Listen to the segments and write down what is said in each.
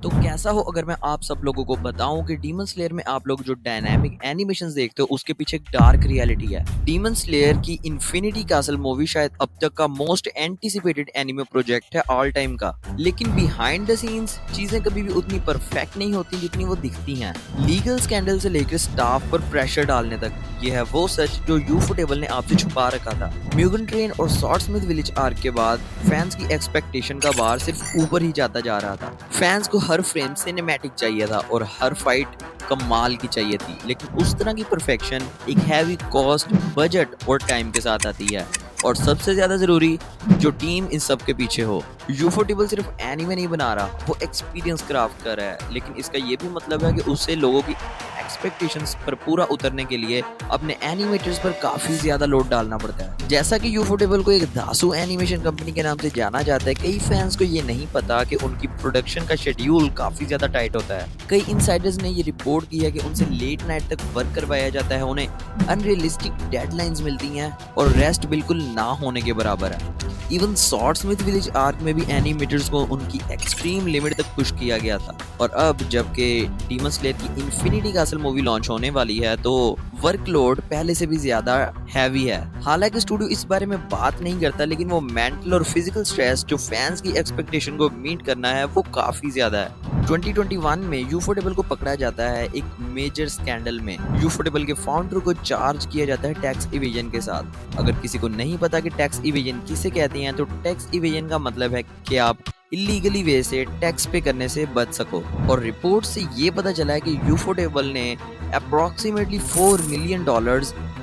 तो कैसा हो अगर मैं आप सब लोगों को बताऊं कि डीमन स्लेयर में आप लोग जो डायनामिक एनिमेशंस देखते हो उसके पीछे एक डार्क रियलिटी है। डीमन स्लेयर की इन्फिनिटी कैसल मूवी शायद अब तक का मोस्ट एंटिसिपेटेड एनिमे प्रोजेक्ट है ऑल टाइम का, लेकिन बिहाइंड द सीन्स चीजें कभी भी उतनी परफेक्ट नहीं होती जितनी वो दिखती हैं। लीगल स्कैंडल से लेकर स्टाफ पर प्रेशर डालने तक, ये है वो सच जो यूफोटेबल ने आपसे छुपा रखा था। म्यूगन ट्रेन और स्वॉर्डस्मिथ विलेज आर्क के बाद फैंस की एक्सपेक्टेशन का बार सिर्फ ऊपर ही जाता जा रहा था। फैंस को हर फ्रेम सिनेमैटिक चाहिए था और हर फाइट कमाल की चाहिए थी, लेकिन उस तरह की परफेक्शन एक हैवी कॉस्ट, बजट और टाइम के साथ आती है। और सबसे ज्यादा जरूरी, जो टीम इन सब के पीछे हो। यूफोटेबल सिर्फ एनिमे नहीं बना रहा, वो एक्सपीरियंस क्राफ्ट कर रहा है, लेकिन इसका ये भी मतलब है कि उससे लोगों की एक्सपेक्टेशंस पर पूरा उतरने के लिए अपने एनिमेटर्स पर काफी ज्यादा लोड डालना पड़ता है। जैसा कि यूफोटेबल को एक धांसू एनिमेशन कंपनी के नाम से जाना जाता है, कई फैंस को ये नहीं पता कि उनकी प्रोडक्शन का शेड्यूल काफी ज्यादा टाइट होता है। कई इनसाइडर्स ने ये रिपोर्ट की है कि उनसे लेट नाइट तक वर्क करवाया जाता है, उन्हें अनरियलिस्टिक डेडलाइंस मिलती हैं और रेस्ट बिल्कुल ना होने के बराबर है। इवन स्वॉर्डस्मिथ विलेज आर्क में भी एनिमेटर्स को उनकी एक्सट्रीम लिमिट तक पुश किया गया था। और अब जबकि डीमन स्लेयर की इन्फिनिटी कैसल मूवी लॉन्च होने वाली है, तो वर्कलोड पहले से भी ज्यादा हैवी है। हालांकि स्टूडियो इस बारे में बात नहीं करता, लेकिन वो मेंटल और फिजिकल स्ट्रेस जो फैंस की एक्सपेक्टेशन को मीट करना है वो काफी ज्यादा है। 2021 में यूफोटेबल को पकड़ा जाता है एक मेजर स्कैंडल में। यूफोटेबल के फाउंडर को चार्ज किया जाता है टैक्स इवेजन के साथ। अगर किसी को नहीं पता कि टैक्स इवेजन किसे कहते हैं, तो टैक्स इवेजन का मतलब है कि आप इलीगली वे से टैक्स पे करने से बच सको। और रिपोर्ट से ये पता चला है कि यूफोटेबल ने अप्रोक्सीमेटली $4 मिलियन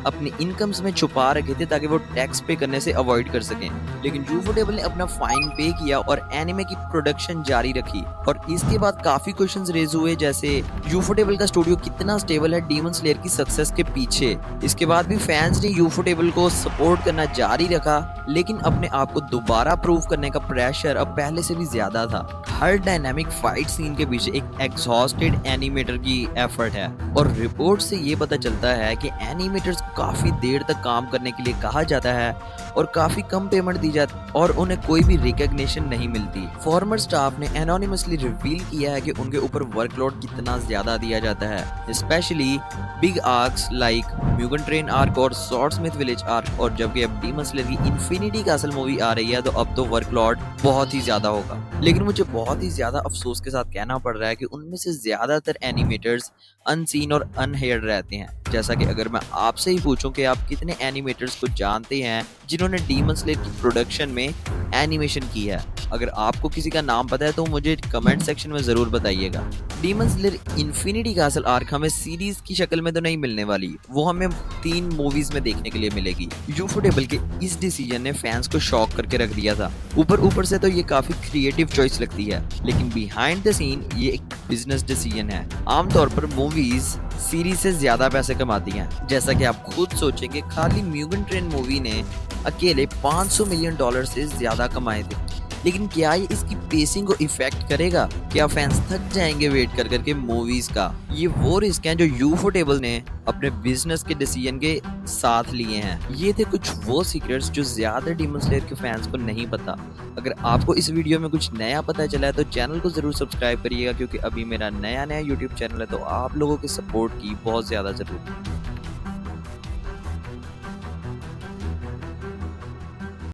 अपनी इनकम्स में छुपा रखे थे ताकि वो टैक्स पे करने से अवॉइड कर सकें। लेकिन यूफोटेबल ने अपना फाइन पे किया और एनिमे की प्रोडक्शन जारी रखी। और इसके बाद काफी क्वेश्चंस रेज हुए, जैसे यूफोटेबल का स्टूडियो कितना स्टेबल है डीमन स्लेयर की सक्सेस के पीछे। इसके बाद भी फैंस ने यूफोटेबल को सपोर्ट करना जारी रखा, लेकिन अपने आप को दोबारा प्रूव करने का प्रेशर अब पहले से भी ज्यादा था। हर डायनामिक फाइट सीन के पीछे एक एग्जॉस्टेड एनिमेटर की एफर्ट है। और रिपोर्ट से ये पता चलता है कि एनिमेटर्स को काफी देर तक काम करने के लिए कहा जाता है और काफी कम पेमेंट दी जाती और उन्हें कोई भी रिकॉग्निशन नहीं मिलती। फॉर्मर स्टाफ ने एनोनिमसली रिवील किया है कि उनके ऊपर वर्कलोड कितना ज्यादा दिया जाता है, specially big arcs like Mugen train arc और स्वॉर्डस्मिथ विलेज आर्क। और जबकि अब डीमन स्लेयर की इन्फिनिटी कैसल मूवी आ रही है, तो अब तो वर्कलोड बहुत ही ज्यादा होगा। लेकिन मुझे बहुत ही ज्यादा अफसोस के साथ कहना पड़ रहा है कि उनमें से ज्यादातर एनिमेटर्स अनसीन और अनहेयर्ड रहते हैं। जैसा कि अगर मैं आपसे ही पूछूं कि आप कितने एनिमेटर्स को जानते हैं जिन्होंने डीमन स्लेयर की प्रोडक्शन में एनिमेशन की है, अगर आपको किसी का नाम पता है तो मुझे कमेंट सेक्शन में जरूर बताइएगा। Demon slayer infinity castle arc हमें सीरीज की शक्ल में तो नहीं मिलने वाली, वो हमें 3 मूवीज में देखने के लिए मिलेगी। यूफोटेबल के इस डिसीजन ने फैंस को शॉक करके रख दिया था। ऊपर से तो ये काफी क्रिएटिव चॉइस लगती है, लेकिन बिहाइंड द सीन ये एक बिजनेस डिसीजन है। आमतौर पर मूवीज सीरीज से ज्यादा पैसे कमाती हैं। जैसा कि आप खुद सोचेंगे, खाली म्यूगन ट्रेन मूवी ने अकेले $500 मिलियन से ज्यादा कमाए थे। लेकिन क्या ये इसकी पेसिंग को इफेक्ट करेगा? क्या फैंस थक जाएंगे वेट कर करके मूवीज का? ये वो रिस्क हैं जो यूफोटेबल ने अपने बिजनेस के डिसीजन के साथ लिए हैं। ये थे कुछ वो सीक्रेट्स जो ज्यादा डीमन स्लेयर के फैंस को नहीं पता। अगर आपको इस वीडियो में कुछ नया पता चला है तो चैनल को जरूर सब्सक्राइब करिएगा, क्योंकि अभी मेरा नया यूट्यूब चैनल है, तो आप लोगों के सपोर्ट की बहुत ज्यादा जरूरत है।